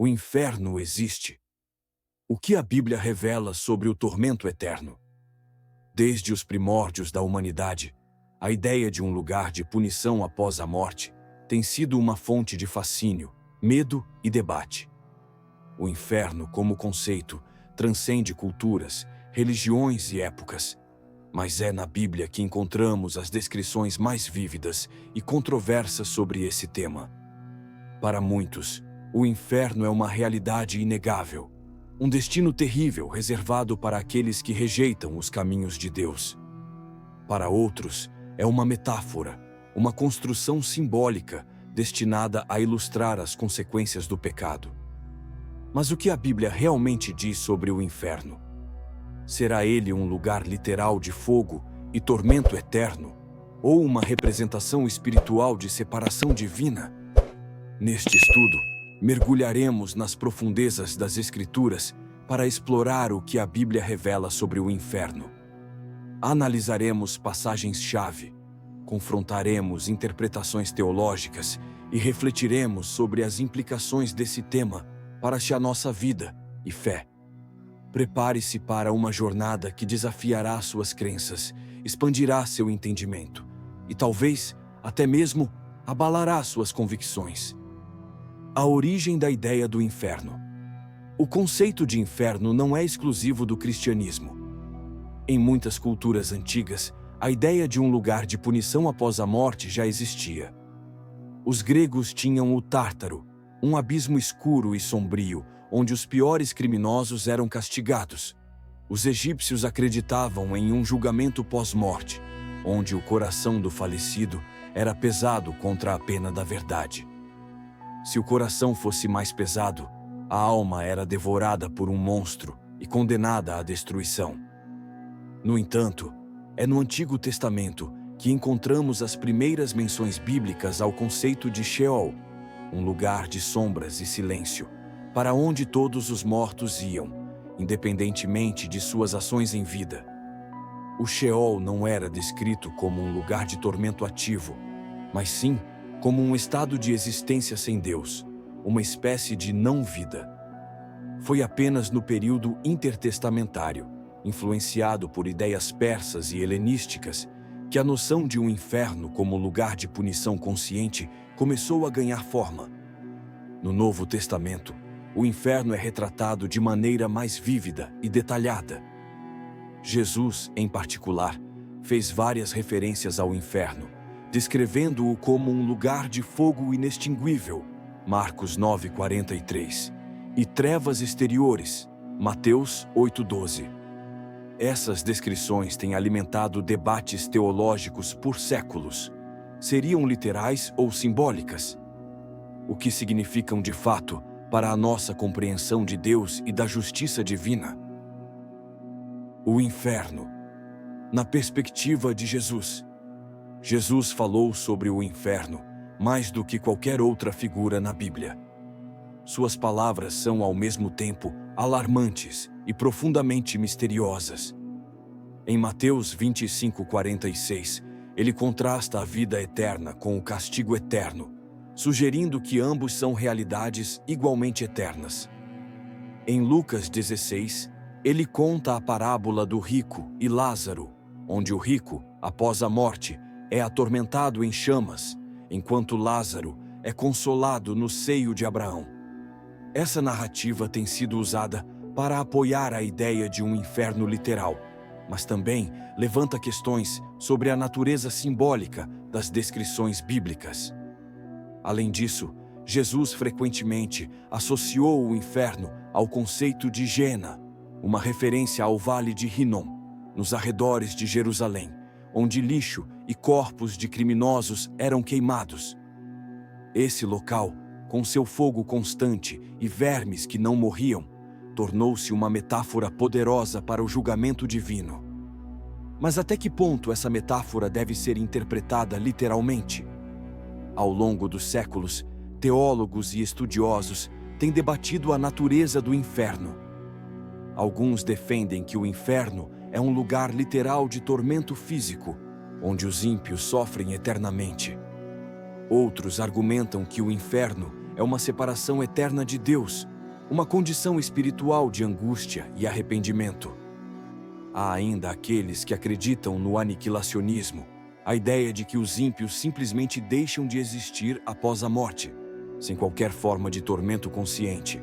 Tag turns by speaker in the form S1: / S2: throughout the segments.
S1: O inferno existe. O que a Bíblia revela sobre o tormento eterno? Desde os primórdios da humanidade, a ideia de um lugar de punição após a morte tem sido uma fonte de fascínio, medo e debate. O inferno, como conceito, transcende culturas, religiões e épocas, mas é na Bíblia que encontramos as descrições mais vívidas e controversas sobre esse tema. Para muitos, o inferno é uma realidade inegável, um destino terrível reservado para aqueles que rejeitam os caminhos de Deus. Para outros, é uma metáfora, uma construção simbólica destinada a ilustrar as consequências do pecado. Mas o que a Bíblia realmente diz sobre o inferno? Será ele um lugar literal de fogo e tormento eterno, ou uma representação espiritual de separação divina? Neste estudo, mergulharemos nas profundezas das Escrituras para explorar o que a Bíblia revela sobre o inferno. Analisaremos passagens-chave, confrontaremos interpretações teológicas e refletiremos sobre as implicações desse tema para a nossa vida e fé. Prepare-se para uma jornada que desafiará suas crenças, expandirá seu entendimento e talvez, até mesmo, abalará suas convicções. A origem da ideia do inferno. O conceito de inferno não é exclusivo do cristianismo. Em muitas culturas antigas, a ideia de um lugar de punição após a morte já existia. Os gregos tinham o Tártaro, um abismo escuro e sombrio, onde os piores criminosos eram castigados. Os egípcios acreditavam em um julgamento pós-morte, onde o coração do falecido era pesado contra a pena da verdade. Se o coração fosse mais pesado, a alma era devorada por um monstro e condenada à destruição. No entanto, é no Antigo Testamento que encontramos as primeiras menções bíblicas ao conceito de Sheol, um lugar de sombras e silêncio, para onde todos os mortos iam, independentemente de suas ações em vida. O Sheol não era descrito como um lugar de tormento ativo, mas sim como um estado de existência sem Deus, uma espécie de não-vida. Foi apenas no período intertestamentário, influenciado por ideias persas e helenísticas, que a noção de um inferno como lugar de punição consciente começou a ganhar forma. No Novo Testamento, o inferno é retratado de maneira mais vívida e detalhada. Jesus, em particular, fez várias referências ao inferno, descrevendo-o como um lugar de fogo inextinguível, Marcos 9:43, e trevas exteriores, Mateus 8:12. Essas descrições têm alimentado debates teológicos por séculos. Seriam literais ou simbólicas? O que significam de fato para a nossa compreensão de Deus e da justiça divina? O inferno. Na perspectiva de Jesus, Jesus falou sobre o inferno mais do que qualquer outra figura na Bíblia. Suas palavras são ao mesmo tempo alarmantes e profundamente misteriosas. Em Mateus 25:46, ele contrasta a vida eterna com o castigo eterno, sugerindo que ambos são realidades igualmente eternas. Em Lucas 16, ele conta a parábola do rico e Lázaro, onde o rico, após a morte, é atormentado em chamas, enquanto Lázaro é consolado no seio de Abraão. Essa narrativa tem sido usada para apoiar a ideia de um inferno literal, mas também levanta questões sobre a natureza simbólica das descrições bíblicas. Além disso, Jesus frequentemente associou o inferno ao conceito de Gêena, uma referência ao Vale de Hinnom, nos arredores de Jerusalém, onde lixo e corpos de criminosos eram queimados. Esse local, com seu fogo constante e vermes que não morriam, tornou-se uma metáfora poderosa para o julgamento divino. Mas até que ponto essa metáfora deve ser interpretada literalmente? Ao longo dos séculos, teólogos e estudiosos têm debatido a natureza do inferno. Alguns defendem que o inferno é um lugar literal de tormento físico, onde os ímpios sofrem eternamente. Outros argumentam que o inferno é uma separação eterna de Deus, uma condição espiritual de angústia e arrependimento. Há ainda aqueles que acreditam no aniquilacionismo, a ideia de que os ímpios simplesmente deixam de existir após a morte, sem qualquer forma de tormento consciente.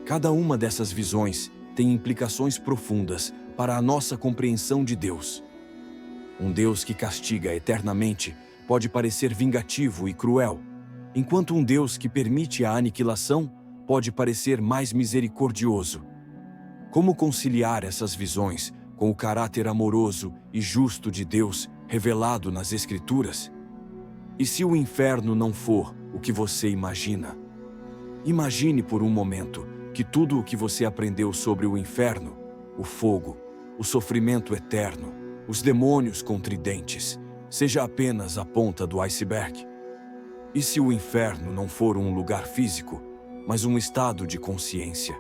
S1: Cada uma dessas visões tem implicações profundas para a nossa compreensão de Deus. Um Deus que castiga eternamente pode parecer vingativo e cruel, enquanto um Deus que permite a aniquilação pode parecer mais misericordioso. Como conciliar essas visões com o caráter amoroso e justo de Deus revelado nas Escrituras? E se o inferno não for o que você imagina? Imagine por um momento que tudo o que você aprendeu sobre o inferno, o fogo, o sofrimento eterno, os demônios com tridentes, seja apenas a ponta do iceberg. E se o inferno não for um lugar físico, mas um estado de consciência?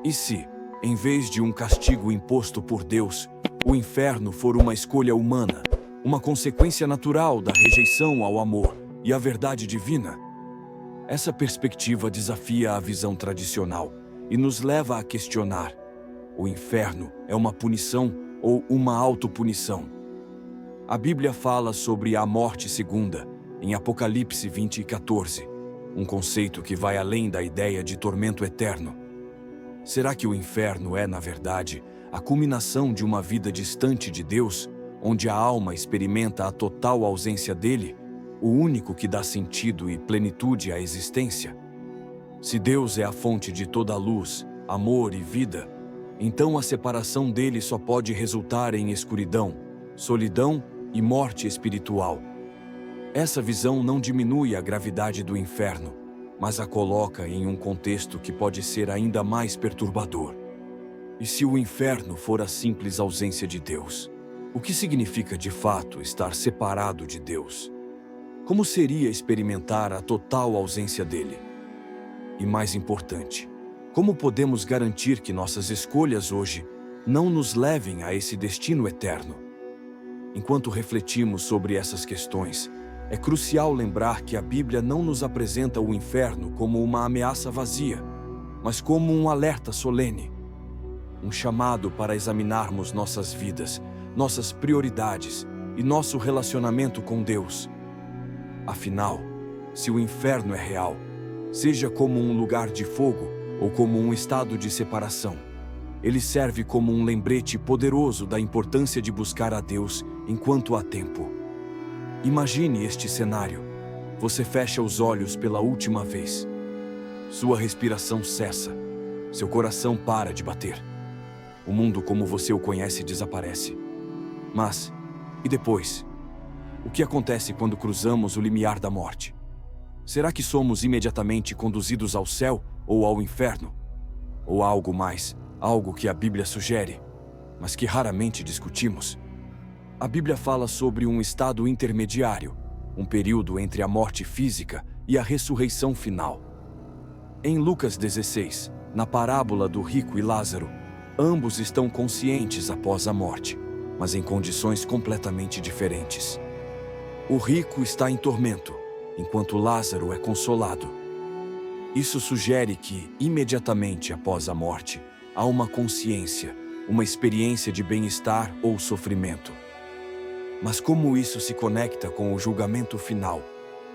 S1: E se, em vez de um castigo imposto por Deus, o inferno for uma escolha humana, uma consequência natural da rejeição ao amor e à verdade divina? Essa perspectiva desafia a visão tradicional e nos leva a questionar: o inferno é uma punição ou uma autopunição? A Bíblia fala sobre a morte segunda, em Apocalipse 20:14, um conceito que vai além da ideia de tormento eterno. Será que o inferno é, na verdade, a culminação de uma vida distante de Deus, onde a alma experimenta a total ausência dele, o único que dá sentido e plenitude à existência? Se Deus é a fonte de toda a luz, amor e vida, então a separação dele só pode resultar em escuridão, solidão e morte espiritual. Essa visão não diminui a gravidade do inferno, mas a coloca em um contexto que pode ser ainda mais perturbador. E se o inferno for a simples ausência de Deus? O que significa de fato estar separado de Deus? Como seria experimentar a total ausência dele? E mais importante, como podemos garantir que nossas escolhas hoje não nos levem a esse destino eterno? Enquanto refletimos sobre essas questões, é crucial lembrar que a Bíblia não nos apresenta o inferno como uma ameaça vazia, mas como um alerta solene, um chamado para examinarmos nossas vidas, nossas prioridades e nosso relacionamento com Deus. Afinal, se o inferno é real, seja como um lugar de fogo ou como um estado de separação, ele serve como um lembrete poderoso da importância de buscar a Deus enquanto há tempo. Imagine este cenário. Você fecha os olhos pela última vez. Sua respiração cessa. Seu coração para de bater. O mundo como você o conhece desaparece. Mas, e depois? O que acontece quando cruzamos o limiar da morte? Será que somos imediatamente conduzidos ao céu ou ao inferno? Ou algo mais, algo que a Bíblia sugere, mas que raramente discutimos? A Bíblia fala sobre um estado intermediário, um período entre a morte física e a ressurreição final. Em Lucas 16, na parábola do rico e Lázaro, ambos estão conscientes após a morte, mas em condições completamente diferentes. O rico está em tormento, enquanto Lázaro é consolado. Isso sugere que, imediatamente após a morte, há uma consciência, uma experiência de bem-estar ou sofrimento. Mas como isso se conecta com o julgamento final,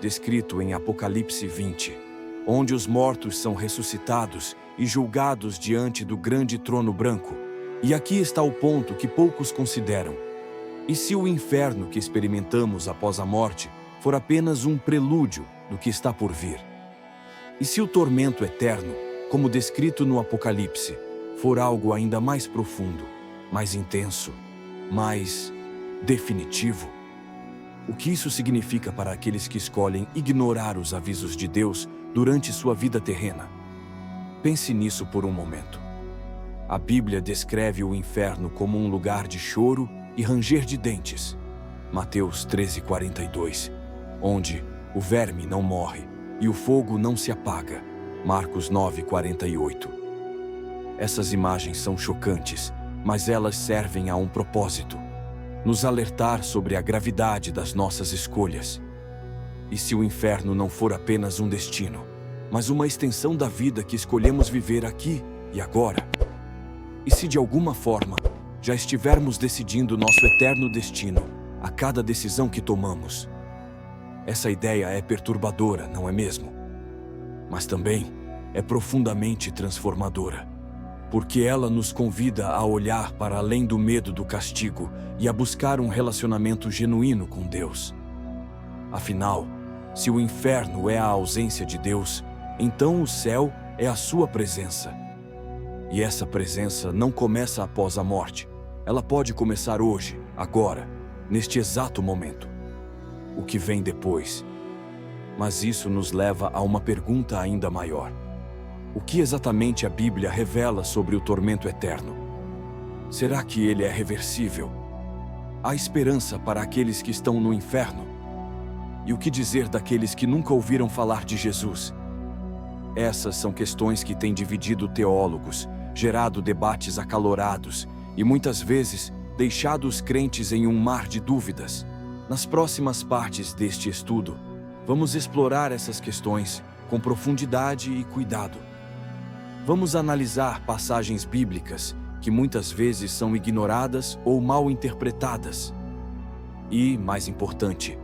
S1: descrito em Apocalipse 20, onde os mortos são ressuscitados e julgados diante do grande trono branco? E aqui está o ponto que poucos consideram. E se o inferno que experimentamos após a morte for apenas um prelúdio do que está por vir? E se o tormento eterno, como descrito no Apocalipse, for algo ainda mais profundo, mais intenso, mais definitivo? O que isso significa para aqueles que escolhem ignorar os avisos de Deus durante sua vida terrena? Pense nisso por um momento. A Bíblia descreve o inferno como um lugar de choro e ranger de dentes. Mateus 13:42, onde o verme não morre e o fogo não se apaga. Marcos 9:48. Essas imagens são chocantes, mas elas servem a um propósito: nos alertar sobre a gravidade das nossas escolhas. E se o inferno não for apenas um destino, mas uma extensão da vida que escolhemos viver aqui e agora? E se de alguma forma já estivermos decidindo nosso eterno destino a cada decisão que tomamos? Essa ideia é perturbadora, não é mesmo? Mas também é profundamente transformadora, porque ela nos convida a olhar para além do medo do castigo e a buscar um relacionamento genuíno com Deus. Afinal, se o inferno é a ausência de Deus, então o céu é a sua presença. E essa presença não começa após a morte. Ela pode começar hoje, agora, neste exato momento. O que vem depois? Mas isso nos leva a uma pergunta ainda maior. O que exatamente a Bíblia revela sobre o tormento eterno? Será que ele é reversível? Há esperança para aqueles que estão no inferno? E o que dizer daqueles que nunca ouviram falar de Jesus? Essas são questões que têm dividido teólogos, gerado debates acalorados e muitas vezes deixado os crentes em um mar de dúvidas. Nas próximas partes deste estudo, vamos explorar essas questões com profundidade e cuidado. Vamos analisar passagens bíblicas que muitas vezes são ignoradas ou mal interpretadas. E, mais importante,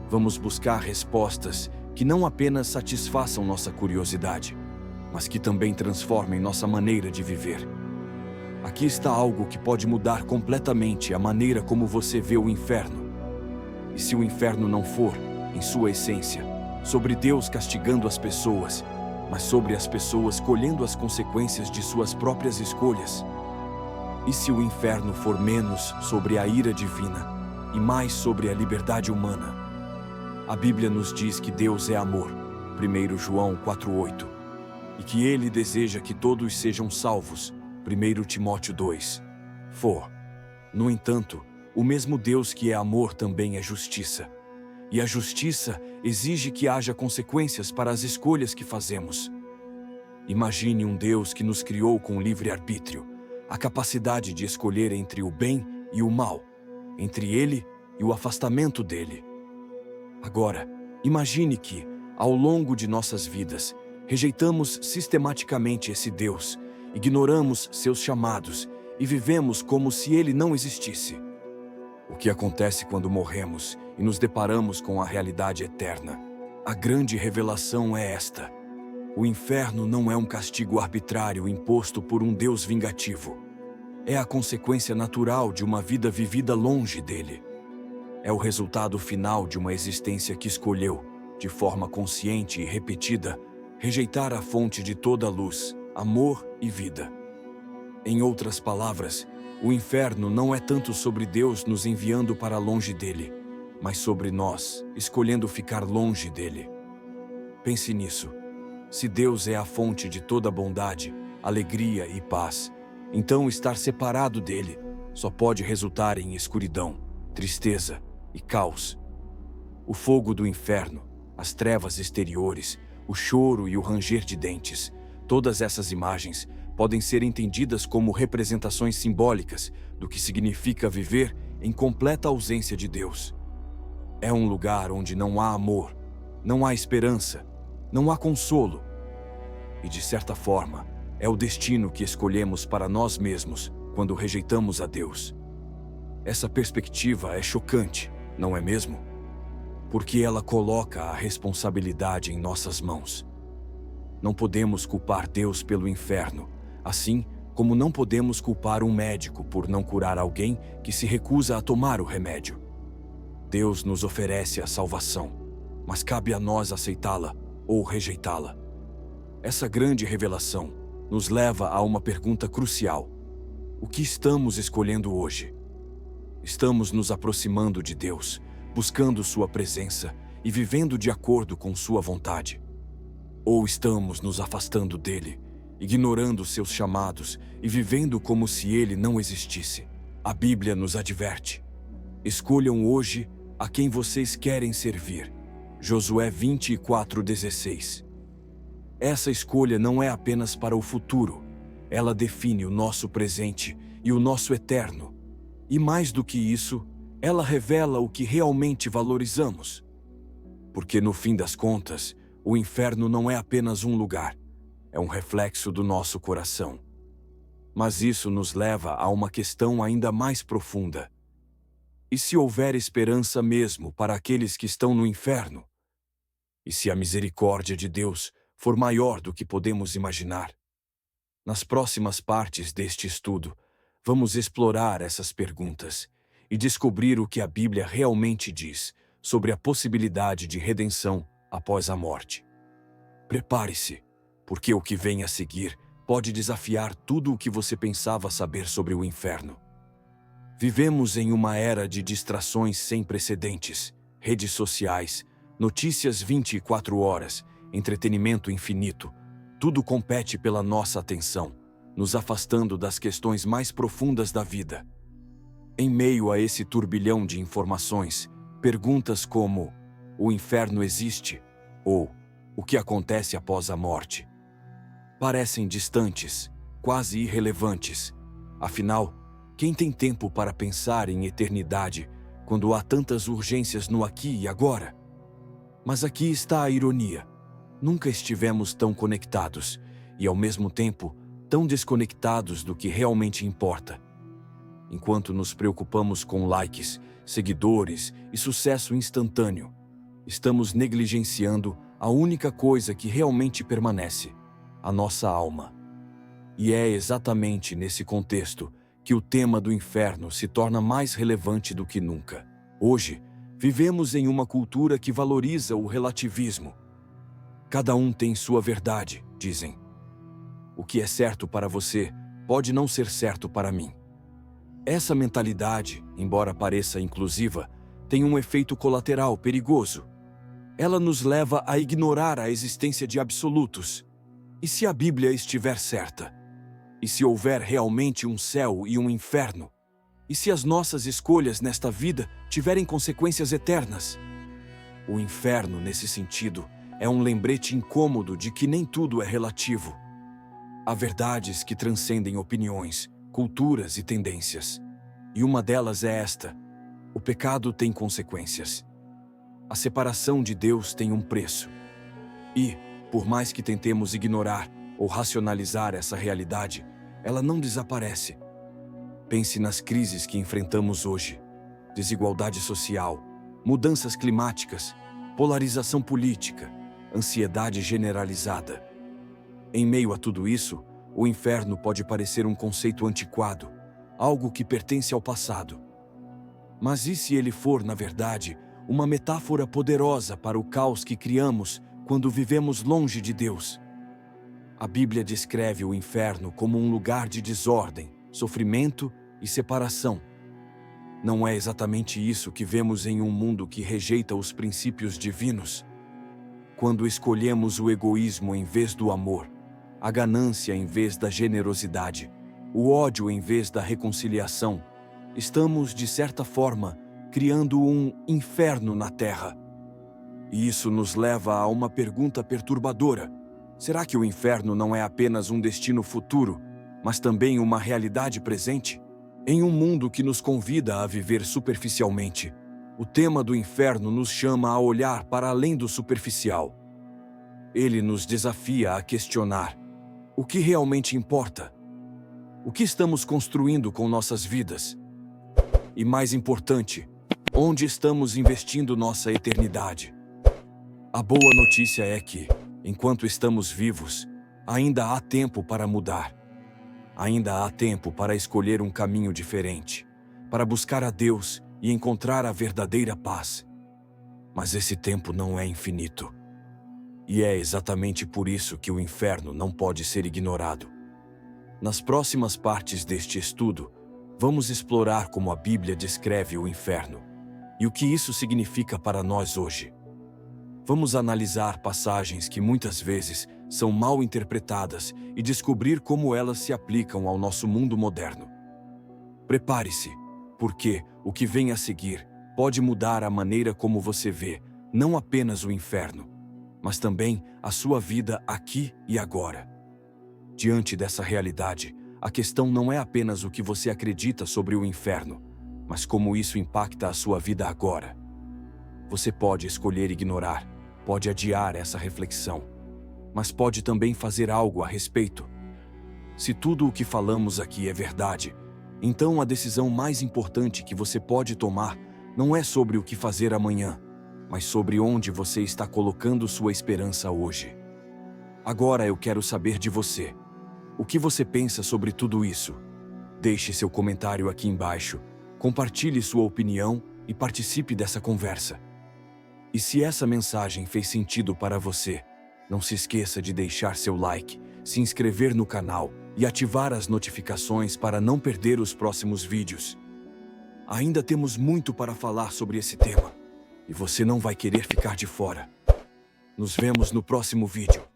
S1: vamos buscar respostas que não apenas satisfaçam nossa curiosidade, mas que também transformem nossa maneira de viver. Aqui está algo que pode mudar completamente a maneira como você vê o inferno. E se o inferno não for, em sua essência, sobre Deus castigando as pessoas, mas sobre as pessoas colhendo as consequências de suas próprias escolhas? E se o inferno for menos sobre a ira divina e mais sobre a liberdade humana? A Bíblia nos diz que Deus é amor, 1 João 4,8, e que Ele deseja que todos sejam salvos, 1 Timóteo 2. No entanto, o mesmo Deus que é amor também é justiça. E a justiça exige que haja consequências para as escolhas que fazemos. Imagine um Deus que nos criou com livre-arbítrio, a capacidade de escolher entre o bem e o mal, entre Ele e o afastamento dele. Agora, imagine que, ao longo de nossas vidas, rejeitamos sistematicamente esse Deus, ignoramos seus chamados e vivemos como se Ele não existisse. O que acontece quando morremos e nos deparamos com a realidade eterna? A grande revelação é esta: o inferno não é um castigo arbitrário imposto por um Deus vingativo. É a consequência natural de uma vida vivida longe dele. É o resultado final de uma existência que escolheu, de forma consciente e repetida, rejeitar a fonte de toda luz, amor e vida. Em outras palavras, o inferno não é tanto sobre Deus nos enviando para longe dele, mas sobre nós, escolhendo ficar longe dele. Pense nisso. Se Deus é a fonte de toda bondade, alegria e paz, então estar separado dele só pode resultar em escuridão, tristeza e caos. O fogo do inferno, as trevas exteriores, o choro e o ranger de dentes, todas essas imagens podem ser entendidas como representações simbólicas do que significa viver em completa ausência de Deus. É um lugar onde não há amor, não há esperança, não há consolo. E, de certa forma, é o destino que escolhemos para nós mesmos quando rejeitamos a Deus. Essa perspectiva é chocante, não é mesmo? Porque ela coloca a responsabilidade em nossas mãos. Não podemos culpar Deus pelo inferno, assim como não podemos culpar um médico por não curar alguém que se recusa a tomar o remédio. Deus nos oferece a salvação, mas cabe a nós aceitá-la ou rejeitá-la. Essa grande revelação nos leva a uma pergunta crucial: o que estamos escolhendo hoje? Estamos nos aproximando de Deus, buscando sua presença e vivendo de acordo com sua vontade? Ou estamos nos afastando dele, ignorando seus chamados e vivendo como se ele não existisse? A Bíblia nos adverte: escolham hoje a quem vocês querem servir. Josué 24:16. Essa escolha não é apenas para o futuro, ela define o nosso presente e o nosso eterno. E mais do que isso, ela revela o que realmente valorizamos. Porque no fim das contas, o inferno não é apenas um lugar, é um reflexo do nosso coração. Mas isso nos leva a uma questão ainda mais profunda. E se houver esperança mesmo para aqueles que estão no inferno? E se a misericórdia de Deus for maior do que podemos imaginar? Nas próximas partes deste estudo, vamos explorar essas perguntas e descobrir o que a Bíblia realmente diz sobre a possibilidade de redenção após a morte. Prepare-se, porque o que vem a seguir pode desafiar tudo o que você pensava saber sobre o inferno. Vivemos em uma era de distrações sem precedentes, redes sociais, notícias 24 horas, entretenimento infinito. Tudo compete pela nossa atenção, nos afastando das questões mais profundas da vida. Em meio a esse turbilhão de informações, perguntas como: o inferno existe? Ou o que acontece após a morte? Parecem distantes, quase irrelevantes. Afinal, quem tem tempo para pensar em eternidade quando há tantas urgências no aqui e agora? Mas aqui está a ironia. Nunca estivemos tão conectados e, ao mesmo tempo, tão desconectados do que realmente importa. Enquanto nos preocupamos com likes, seguidores e sucesso instantâneo, estamos negligenciando a única coisa que realmente permanece: a nossa alma. E é exatamente nesse contexto que o tema do inferno se torna mais relevante do que nunca. Hoje, vivemos em uma cultura que valoriza o relativismo. Cada um tem sua verdade, dizem. O que é certo para você pode não ser certo para mim. Essa mentalidade, embora pareça inclusiva, tem um efeito colateral perigoso. Ela nos leva a ignorar a existência de absolutos. E se a Bíblia estiver certa? E se houver realmente um céu e um inferno? E se as nossas escolhas nesta vida tiverem consequências eternas? O inferno, nesse sentido, é um lembrete incômodo de que nem tudo é relativo. Há verdades que transcendem opiniões, culturas e tendências. E uma delas é esta: o pecado tem consequências. A separação de Deus tem um preço. E, por mais que tentemos ignorar ou racionalizar essa realidade, ela não desaparece. Pense nas crises que enfrentamos hoje: desigualdade social, mudanças climáticas, polarização política, ansiedade generalizada. Em meio a tudo isso, o inferno pode parecer um conceito antiquado, algo que pertence ao passado. Mas e se ele for, na verdade, uma metáfora poderosa para o caos que criamos quando vivemos longe de Deus? A Bíblia descreve o inferno como um lugar de desordem, sofrimento e separação. Não é exatamente isso que vemos em um mundo que rejeita os princípios divinos? Quando escolhemos o egoísmo em vez do amor, a ganância em vez da generosidade, o ódio em vez da reconciliação, estamos, de certa forma, criando um inferno na Terra. E isso nos leva a uma pergunta perturbadora: será que o inferno não é apenas um destino futuro, mas também uma realidade presente? Em um mundo que nos convida a viver superficialmente, o tema do inferno nos chama a olhar para além do superficial. Ele nos desafia a questionar: o que realmente importa? O que estamos construindo com nossas vidas? E mais importante, onde estamos investindo nossa eternidade? A boa notícia é que, enquanto estamos vivos, ainda há tempo para mudar. Ainda há tempo para escolher um caminho diferente, para buscar a Deus e encontrar a verdadeira paz. Mas esse tempo não é infinito. E é exatamente por isso que o inferno não pode ser ignorado. Nas próximas partes deste estudo, vamos explorar como a Bíblia descreve o inferno e o que isso significa para nós hoje. Vamos analisar passagens que muitas vezes são mal interpretadas e descobrir como elas se aplicam ao nosso mundo moderno. Prepare-se, porque o que vem a seguir pode mudar a maneira como você vê não apenas o inferno, mas também a sua vida aqui e agora. Diante dessa realidade, a questão não é apenas o que você acredita sobre o inferno, mas como isso impacta a sua vida agora. Você pode escolher ignorar, pode adiar essa reflexão, mas pode também fazer algo a respeito. Se tudo o que falamos aqui é verdade, então a decisão mais importante que você pode tomar não é sobre o que fazer amanhã, mas sobre onde você está colocando sua esperança hoje. Agora eu quero saber de você. O que você pensa sobre tudo isso? Deixe seu comentário aqui embaixo, compartilhe sua opinião e participe dessa conversa. E se essa mensagem fez sentido para você, não se esqueça de deixar seu like, se inscrever no canal e ativar as notificações para não perder os próximos vídeos. Ainda temos muito para falar sobre esse tema, e você não vai querer ficar de fora. Nos vemos no próximo vídeo.